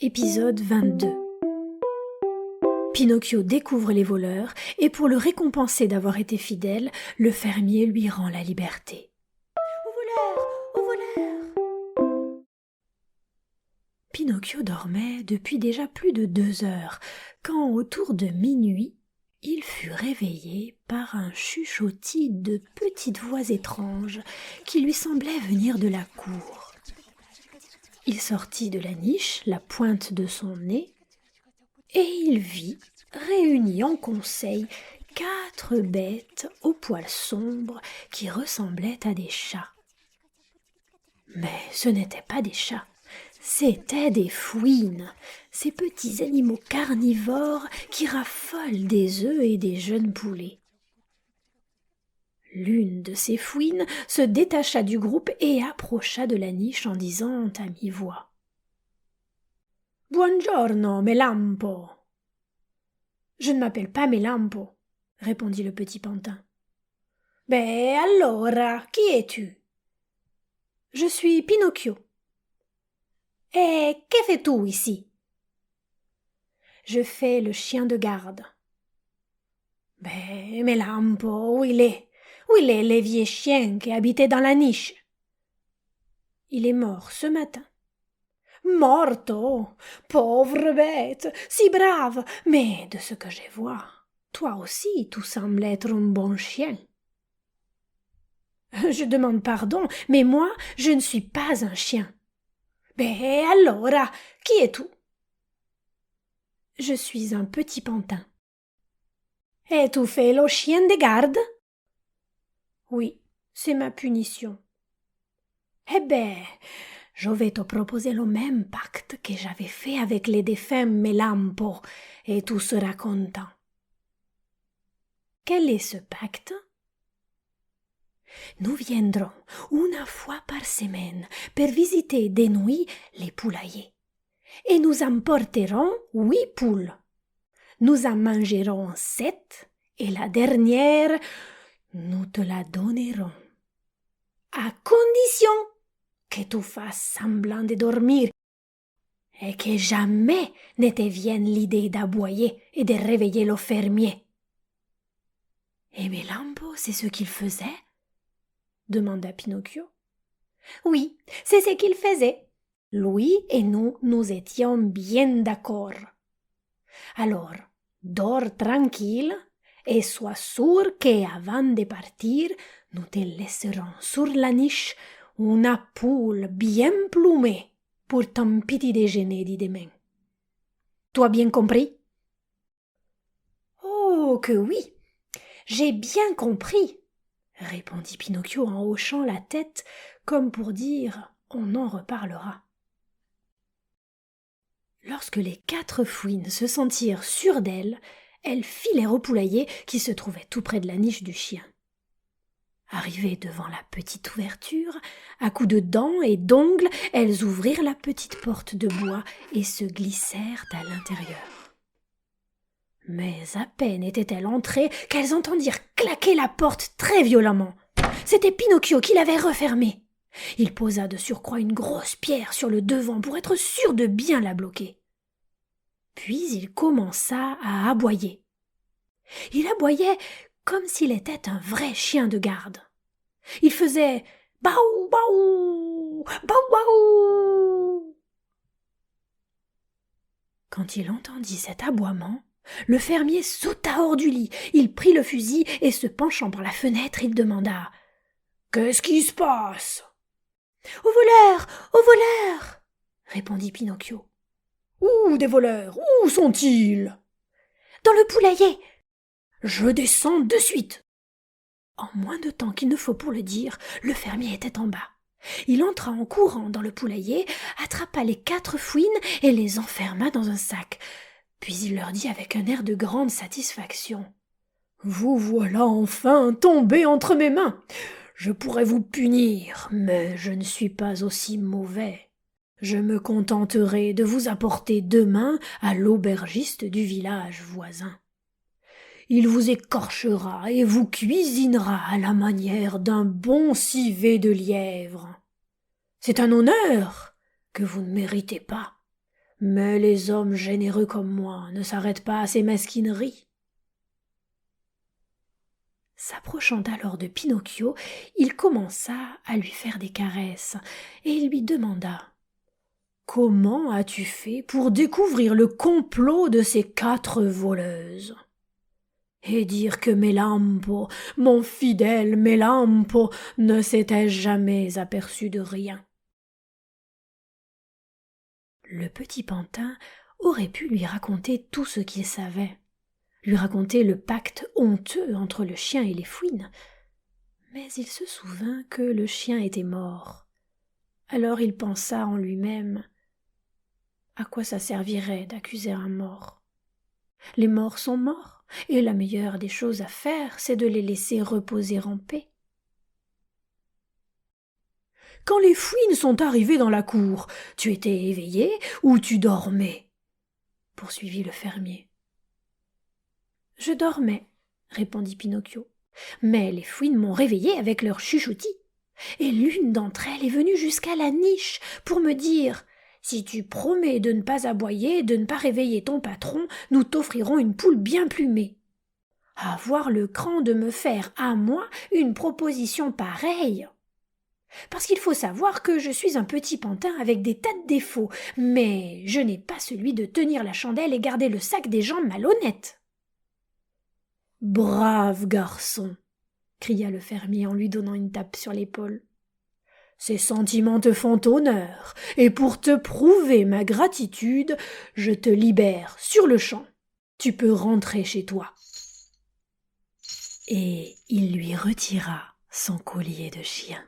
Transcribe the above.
Épisode 22. Pinocchio découvre les voleurs et pour le récompenser d'avoir été fidèle, le fermier lui rend la liberté. Au voleur! Au voleur! Pinocchio dormait depuis déjà plus de 2 heures, quand autour de minuit, il fut réveillé par un chuchotis de petites voix étranges qui lui semblaient venir de la cour. Il sortit de la niche la pointe de son nez et il vit, réunies en conseil, 4 bêtes aux poils sombres qui ressemblaient à des chats. Mais ce n'étaient pas des chats, c'étaient des fouines, ces petits animaux carnivores qui raffolent des œufs et des jeunes poulets. L'une de ces fouines se détacha du groupe et approcha de la niche en disant à mi-voix: « Buongiorno, Melampo !»« Je ne m'appelle pas Melampo, » répondit le petit pantin. « Ben allora, qui es-tu ?»« Je suis Pinocchio. »« Et que fais-tu ici ?»« Je fais le chien de garde. »« Ben, Melampo, où il est le vieux chien qui habitait dans la niche ? » « Il est mort ce matin. »« Morto, pauvre bête, si brave, mais de ce que je vois, toi aussi tu sembles être un bon chien. »« Je demande pardon, mais moi je ne suis pas un chien. »« Ben allora, qui es-tu ? » ?»« Je suis un petit pantin. »« Et tu fais le chien de garde ? » ?»« Oui, c'est ma punition. »« Eh ben, je vais te proposer le même pacte que j'avais fait avec les défunts Melampo, et tu seras content. »« Quel est ce pacte ? » ?»« Nous viendrons une fois par semaine pour visiter de nuit les poulaillers, et nous emporterons 8 poules. Nous en mangerons 7, et la dernière, nous te la donnerons. À condition que tu fasses semblant de dormir et que jamais ne te vienne l'idée d'aboyer et de réveiller le fermier. »« Et Melampo, c'est ce qu'il faisait ? » demanda Pinocchio. « Oui, c'est ce qu'il faisait. Lui et nous étions bien d'accord. Alors, dors tranquille et sois sûr qu'avant de partir, nous te laisserons sur la niche une poule bien plumée pour ton petit déjeuner de demain. Tu as bien compris ? » ?»« Oh, que oui, j'ai bien compris, » répondit Pinocchio en hochant la tête comme pour dire « on en reparlera ». Lorsque les 4 fouines se sentirent sûres d'elles, elles filèrent au poulailler qui se trouvait tout près de la niche du chien. Arrivées devant la petite ouverture, à coups de dents et d'ongles, elles ouvrirent la petite porte de bois et se glissèrent à l'intérieur. Mais à peine étaient-elles entrées qu'elles entendirent claquer la porte très violemment. C'était Pinocchio qui l'avait refermée. Il posa de surcroît une grosse pierre sur le devant pour être sûr de bien la bloquer. Puis il commença à aboyer. Il aboyait comme s'il était un vrai chien de garde. Il faisait « baou, baou, baou, baou ». Quand il entendit cet aboiement, le fermier sauta hors du lit. Il prit le fusil et se penchant par la fenêtre, il demanda « Qu'est-ce qui se passe ?»« Au voleur, au voleur !» répondit Pinocchio. « Où des voleurs? Où sont-ils ?»« Dans le poulailler. »« Je descends de suite. » En moins de temps qu'il ne faut pour le dire, le fermier était en bas. Il entra en courant dans le poulailler, attrapa les 4 fouines et les enferma dans un sac. Puis il leur dit avec un air de grande satisfaction: « Vous voilà enfin tombés entre mes mains. Je pourrais vous punir, mais je ne suis pas aussi mauvais. Je me contenterai de vous apporter demain à l'aubergiste du village voisin. Il vous écorchera et vous cuisinera à la manière d'un bon civet de lièvre. C'est un honneur que vous ne méritez pas, Mais les hommes généreux comme moi ne s'arrêtent pas à ces mesquineries. » S'approchant alors de Pinocchio, il commença à lui faire des caresses, et il lui demanda: « Comment as-tu fait pour découvrir le complot de ces 4 voleuses ? Et dire que Melampo, mon fidèle Melampo, ne s'était jamais aperçu de rien. » Le petit pantin aurait pu lui raconter tout ce qu'il savait, lui raconter le pacte honteux entre le chien et les fouines, mais il se souvint que le chien était mort. Alors il pensa en lui-même: à quoi ça servirait d'accuser un mort? Les morts sont morts, et la meilleure des choses à faire, c'est de les laisser reposer en paix. Quand les fouines sont arrivées dans la cour, tu étais éveillé ou tu dormais? Poursuivit le fermier. Je dormais, répondit Pinocchio, mais les fouines m'ont réveillé avec leur chuchotis, et l'une d'entre elles est venue jusqu'à la niche pour me dire: si tu promets de ne pas aboyer, de ne pas réveiller ton patron, nous t'offrirons une poule bien plumée. Avoir le cran de me faire à moi une proposition pareille! Parce qu'il faut savoir que je suis un petit pantin avec des tas de défauts, mais je n'ai pas celui de tenir la chandelle et garder le sac des gens malhonnêtes. Brave garçon, cria le fermier en lui donnant une tape sur l'épaule. Ces sentiments te font honneur, et pour te prouver ma gratitude, je te libère sur le champ. Tu peux rentrer chez toi. Et il lui retira son collier de chien.